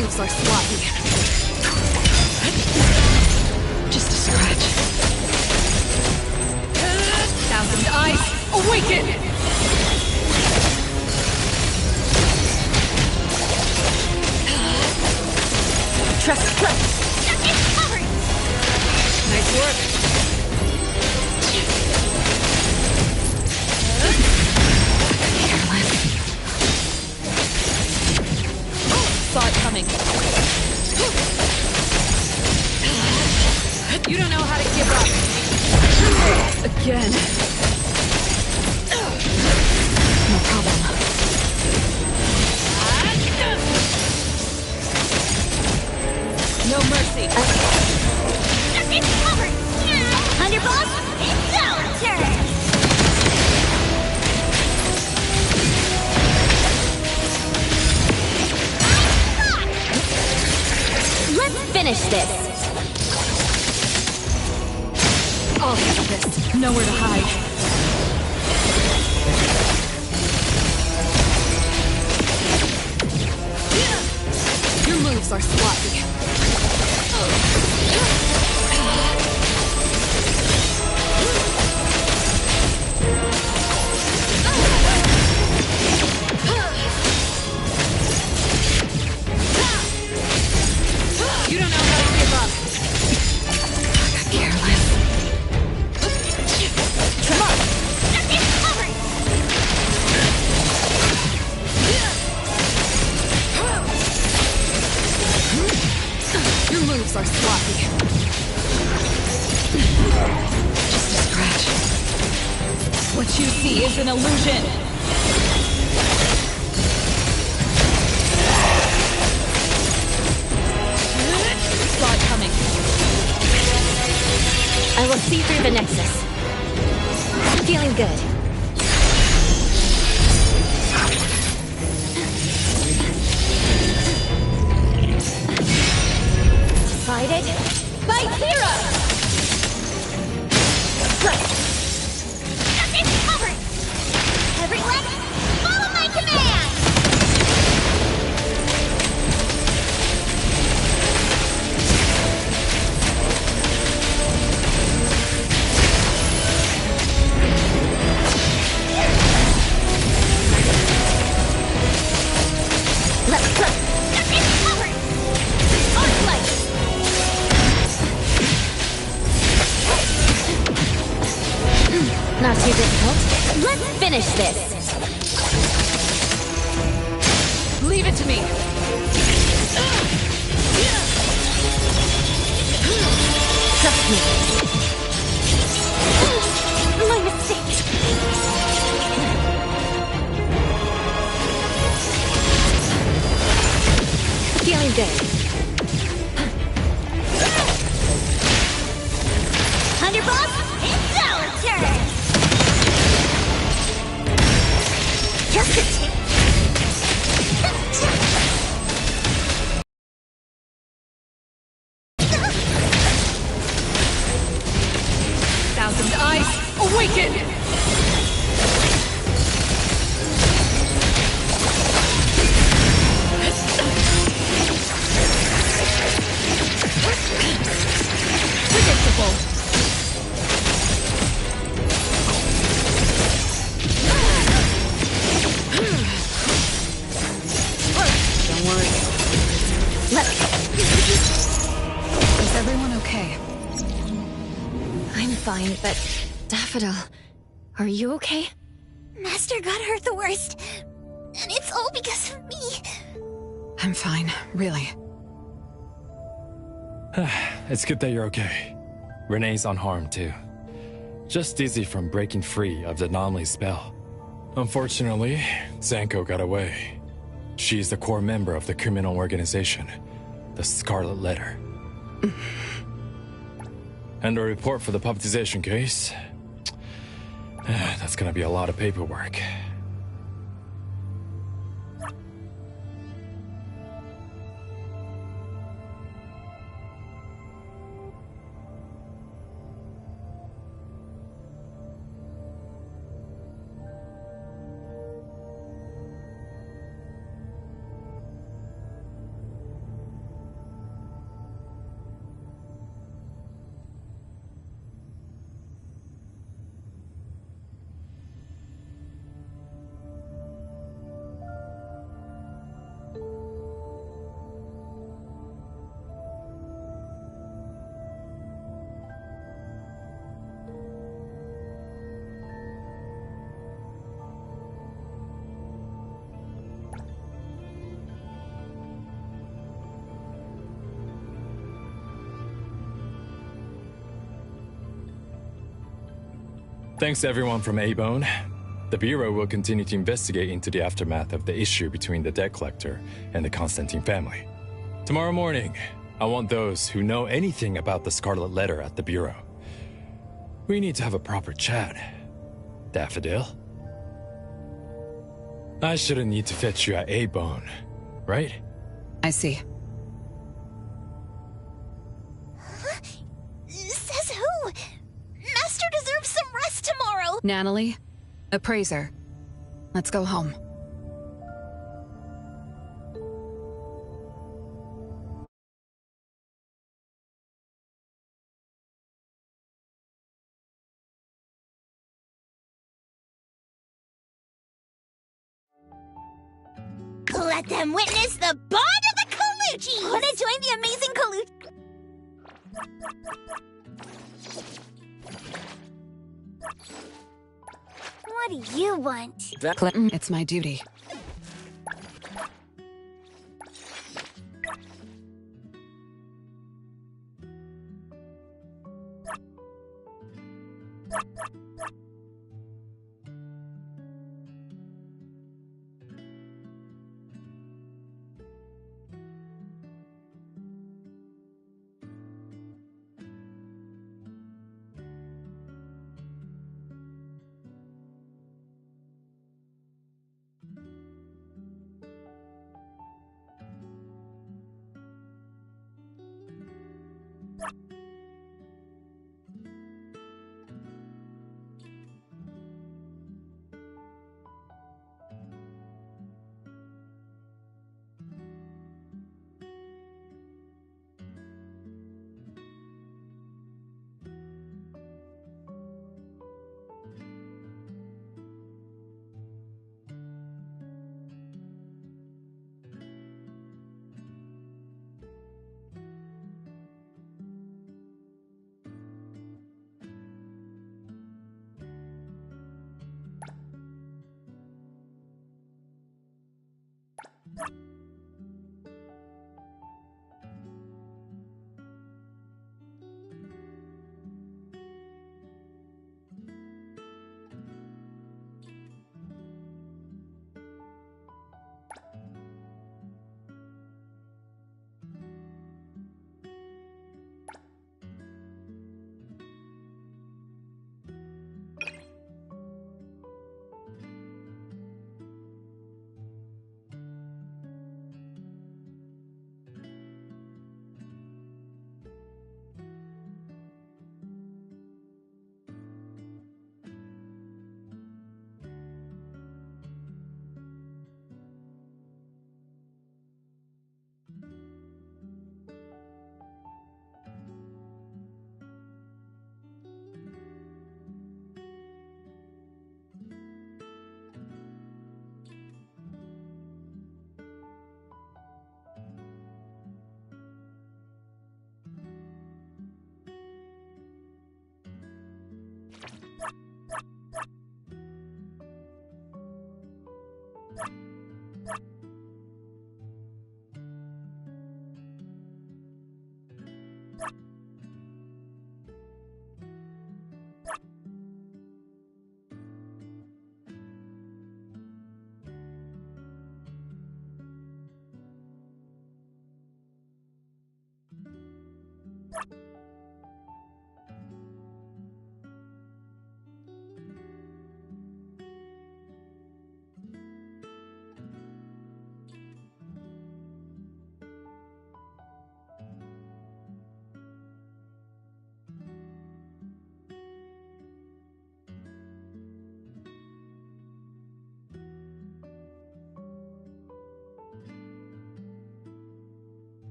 Speaker 1: moves are sloppy. Just a scratch. Thousand eyes, awaken!
Speaker 7: Trust.
Speaker 2: It's covered!
Speaker 1: Nice work.
Speaker 6: Careless.
Speaker 1: Saw it coming. You don't know how to give up. Again. No problem. No mercy.
Speaker 2: It's covered! Underboss, it's our turn!
Speaker 6: Let's finish this.
Speaker 1: I'll handle this. Nowhere to hide. Your moves are sloppy. You don't know how to give up.
Speaker 6: Careless.
Speaker 2: Come on! It's covered!
Speaker 1: Your moves are sloppy. Just a scratch. What you see is an illusion. Saw it coming.
Speaker 6: I will see through the Nexus. Feeling good. Divided by zero!
Speaker 2: It's covered! Everyone, follow my command!
Speaker 6: Let's go!
Speaker 2: It's covered!
Speaker 6: On flight! Not too difficult. Let's finish this.
Speaker 1: Leave it to me.
Speaker 6: Trust me. My mistake. Feeling good.
Speaker 2: Underboss, it's our turn! Just a tick.
Speaker 1: Thousand eyes, awaken! Predictable. Don't worry. Is everyone okay?
Speaker 6: I'm fine, but Daffodil, are you okay?
Speaker 2: Master got hurt the worst. And it's all because of me.
Speaker 1: I'm fine, really.
Speaker 8: It's good that you're okay. Renee's unharmed too. Just dizzy from breaking free of the anomaly spell. Unfortunately, Zanko got away. She's the core member of the criminal organization, the Scarlet Letter. And the report for the puppetization case. That's gonna be a lot of paperwork. Thanks to everyone from A-Bone. The Bureau will continue to investigate into the aftermath of the issue between the debt collector and the Constantine family. Tomorrow morning, I want those who know anything about the Scarlet Letter at the Bureau. We need to have a proper chat. Daffodil? I shouldn't need to fetch you at A-Bone, right?
Speaker 1: I see.
Speaker 2: Says who? Master deserves some rest tomorrow!
Speaker 1: Natalie, appraiser. Let's go home.
Speaker 2: Let them witness the bond of the Colucci! Wanna join the amazing Colucci? What do you want?
Speaker 1: Clinton, it's my duty.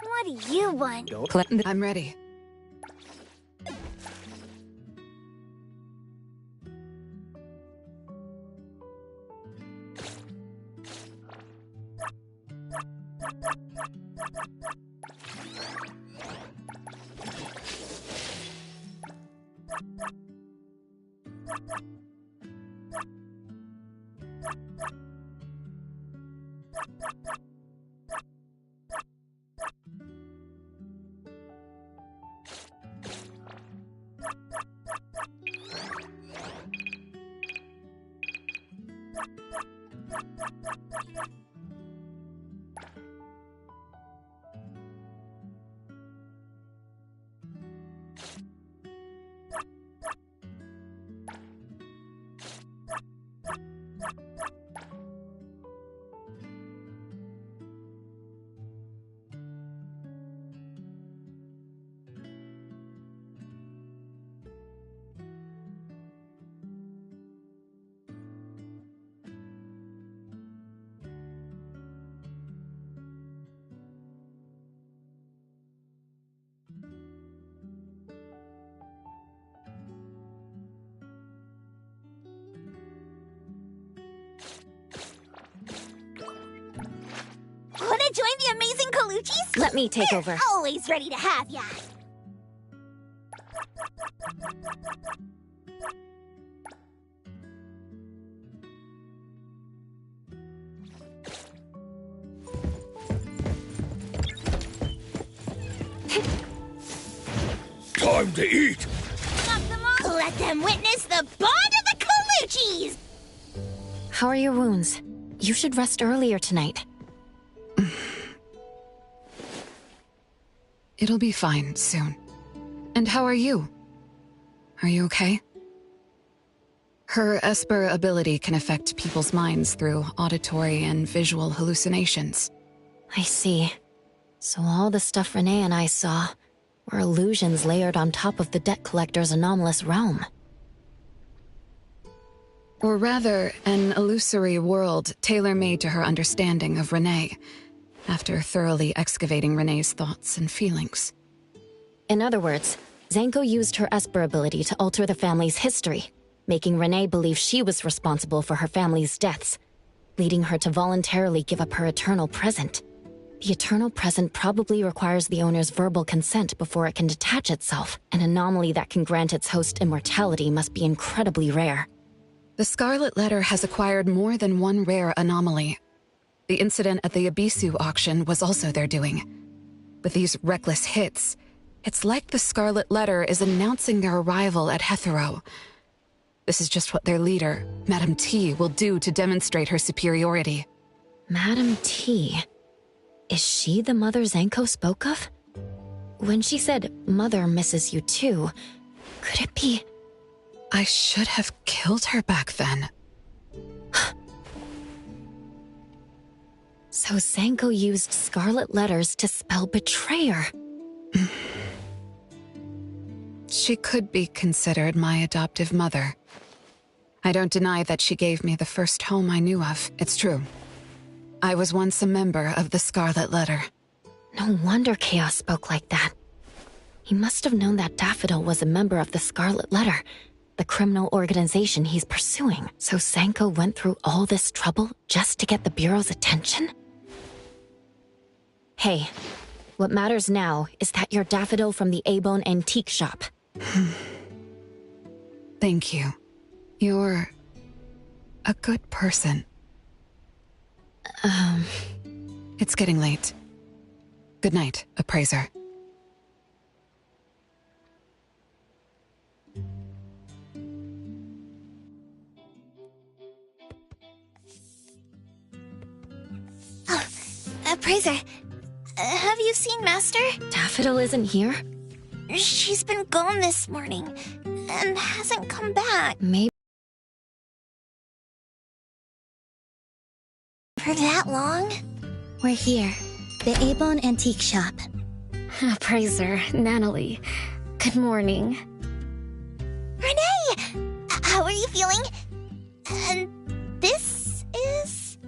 Speaker 2: What do you want?
Speaker 1: I'm ready.
Speaker 2: Wanna join the amazing Colucci's?
Speaker 6: Let me take
Speaker 2: We're
Speaker 6: over.
Speaker 2: Always ready to have ya.
Speaker 9: Time to eat!
Speaker 2: Let them witness the bond of the Colucci's!
Speaker 6: How are your wounds? You should rest earlier tonight.
Speaker 1: It'll be fine soon. And how are you? Are you okay? Her Esper ability can affect people's minds through auditory and visual hallucinations.
Speaker 6: I see. So all the stuff Renee and I saw were illusions layered on top of the debt collector's anomalous realm.
Speaker 1: Or rather, an illusory world tailor-made to her understanding of Renee, after thoroughly excavating Renee's thoughts and feelings.
Speaker 6: In other words, Zanko used her Esper ability to alter the family's history, making Renee believe she was responsible for her family's deaths, leading her to voluntarily give up her eternal present. The eternal present probably requires the owner's verbal consent before it can detach itself. An anomaly that can grant its host immortality must be incredibly rare.
Speaker 1: The Scarlet Letter has acquired more than one rare anomaly. The incident at the Abisu auction was also their doing. With these reckless hits, it's like the Scarlet Letter is announcing their arrival at Hethero. This is just what their leader, Madame T, will do to demonstrate her superiority.
Speaker 6: Madame T. Is she the mother Zanko spoke of? When she said, "Mother misses you too," could it be...
Speaker 1: I should have killed her back then.
Speaker 6: So Zanko used Scarlet Letters to spell betrayer.
Speaker 1: She could be considered my adoptive mother. I don't deny that she gave me the first home I knew of. It's true. I was once a member of the Scarlet Letter.
Speaker 6: No wonder Chaos spoke like that. He must have known that Daffodil was a member of the Scarlet Letter, the criminal organization he's pursuing. So Zanko went through all this trouble just to get the Bureau's attention? Hey, what matters now is that you're Daffodil from the A-Bone Antique Shop.
Speaker 1: Thank you. You're a good person. It's getting late. Good night, Appraiser.
Speaker 2: Oh, Appraiser, have you seen Master?
Speaker 6: Daffodil isn't here?
Speaker 2: She's been gone this morning, and hasn't come back.
Speaker 6: Maybe...
Speaker 2: For that long?
Speaker 10: We're here.
Speaker 2: The Abon Antique Shop.
Speaker 5: Appraiser, Natalie. Good morning.
Speaker 2: Renee! How are you feeling? And this is...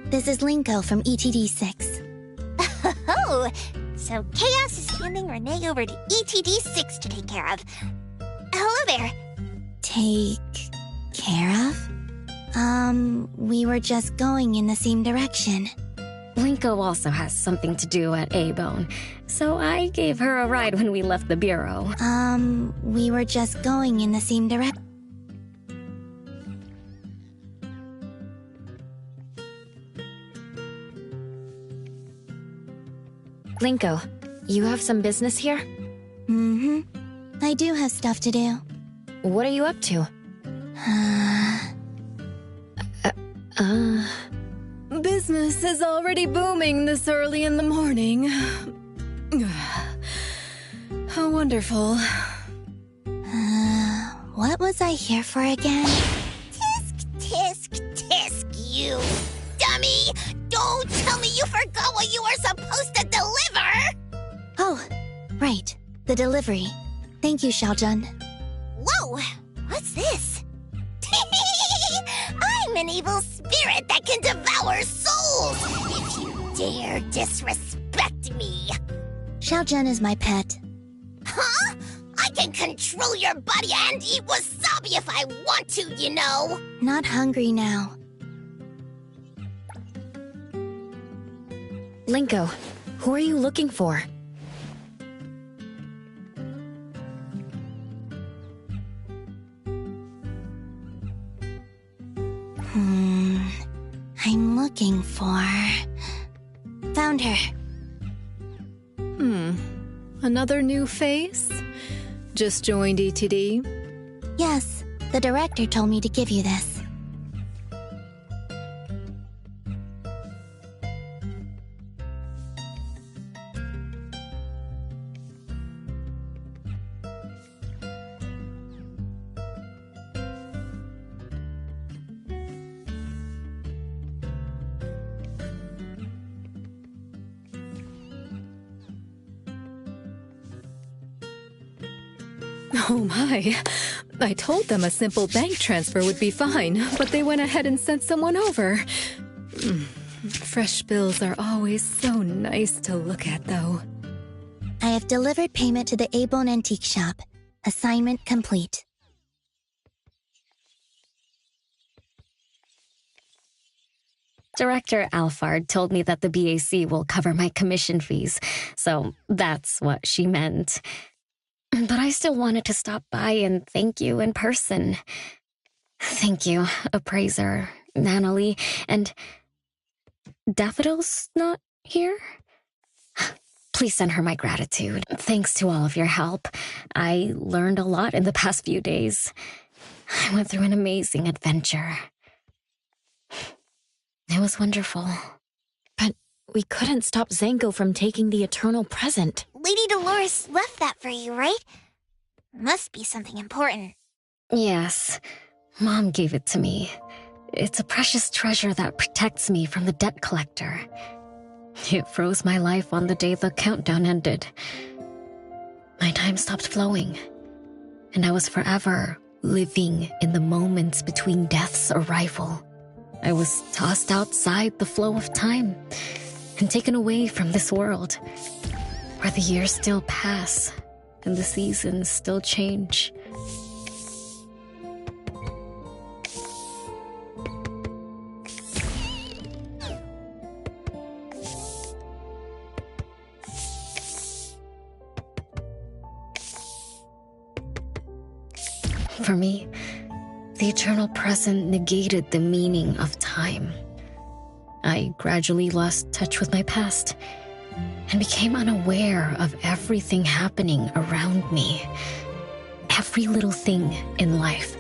Speaker 2: This is Linko from ETD6. Oh, so Chaos is handing Renee over to ETD6 to take care of. Hello there. Take care of? We were just going in the same direction.
Speaker 5: Linko also has something to do at A-Bone, so I gave her a ride when we left the bureau.
Speaker 2: We were just going in the same direction.
Speaker 6: Linko, you have some business here?
Speaker 2: Mm-hmm. I do have stuff to do.
Speaker 6: What are you up to?
Speaker 3: Business is already booming this early in the morning. How wonderful.
Speaker 2: What was I here for again? Tisk, you dummy! Don't tell me you forgot what you were supposed to deliver! Oh, right. The delivery. Thank you, Xiaojun. Whoa! What's this? I'm an evil spirit that can devour souls! If you dare disrespect me! Xiaojun is my pet. Huh? I can control your body and eat wasabi if I want to, you know! Not hungry now.
Speaker 6: Linko, who are you looking for?
Speaker 2: I'm looking for... Found her.
Speaker 3: Another new face? Just joined ETD?
Speaker 2: Yes, the director told me to give you this.
Speaker 3: Oh my. I told them a simple bank transfer would be fine, but they went ahead and sent someone over. Fresh bills are always so nice to look at, though.
Speaker 2: I have delivered payment to the Abon Antique Shop. Assignment complete.
Speaker 5: Director Alfard told me that the BAC will cover my commission fees, so that's what she meant. But I still wanted to stop by and thank you in person. Thank you, Appraiser, Natalie, and... Daffodil's not here? Please send her my gratitude. Thanks to all of your help. I learned a lot in the past few days. I went through an amazing adventure. It was wonderful.
Speaker 6: But we couldn't stop Zanko from taking the eternal present.
Speaker 2: Lady Dolores left that for you, right? Must be something important.
Speaker 5: Yes, Mom gave it to me. It's a precious treasure that protects me from the debt collector. It froze my life on the day the countdown ended. My time stopped flowing, and I was forever living in the moments between death's arrival. I was tossed outside the flow of time and taken away from this world, where the years still pass and the seasons still change. For me, the eternal present negated the meaning of time. I gradually lost touch with my past and became unaware of everything happening around me. Every little thing in life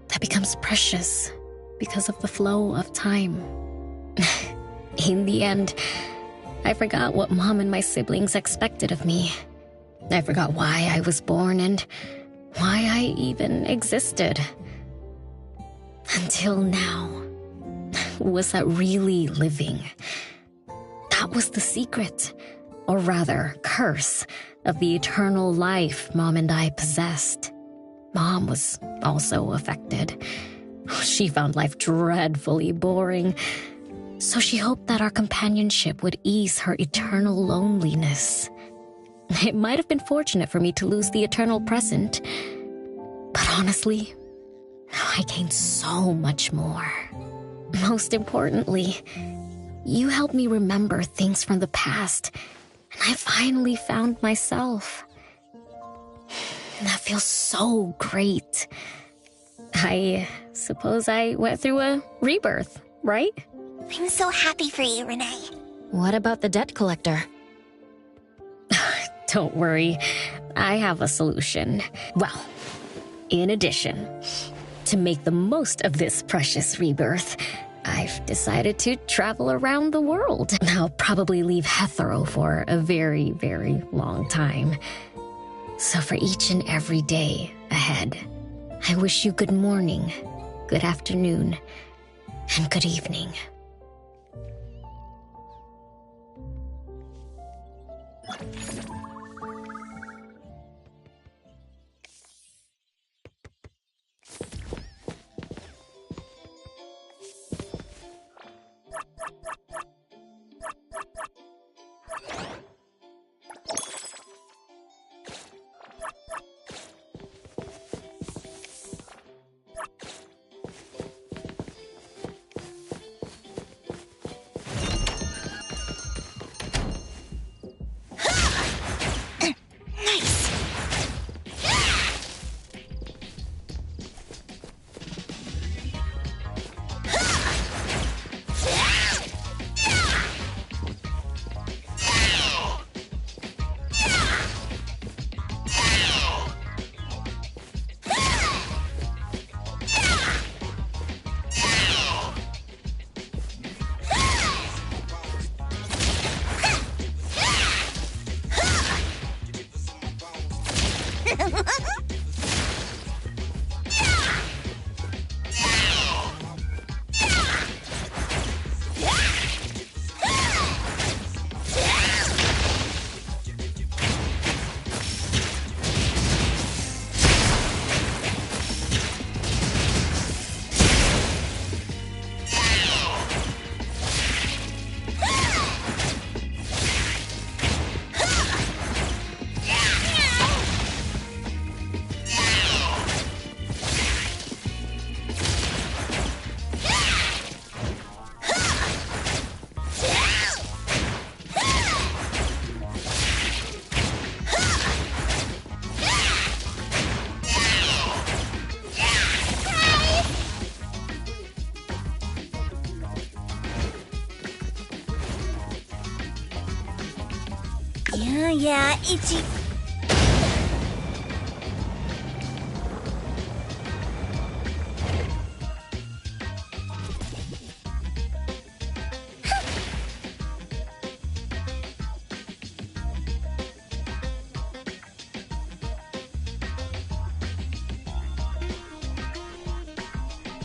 Speaker 5: that becomes precious because of the flow of time. In the end, I forgot what Mom and my siblings expected of me. I forgot why I was born and why I even existed. Until now. Was that really living? That was the secret, or rather, curse, of the eternal life Mom and I possessed. Mom was also affected. She found life dreadfully boring, so she hoped that our companionship would ease her eternal loneliness. It might have been fortunate for me to lose the eternal present, but honestly, I gained so much more. Most importantly, you helped me remember things from the past, and I finally found myself. That feels so great. I suppose I went through a rebirth, right?
Speaker 2: I'm so happy for you, Renee.
Speaker 6: What about the debt collector?
Speaker 5: Don't worry, I have a solution. Well, in addition, to make the most of this precious rebirth, I've decided to travel around the world. I'll probably leave Hethero for a very, very long time. So for each and every day ahead, I wish you good morning, good afternoon, and good evening.
Speaker 2: Yeah, Ichi.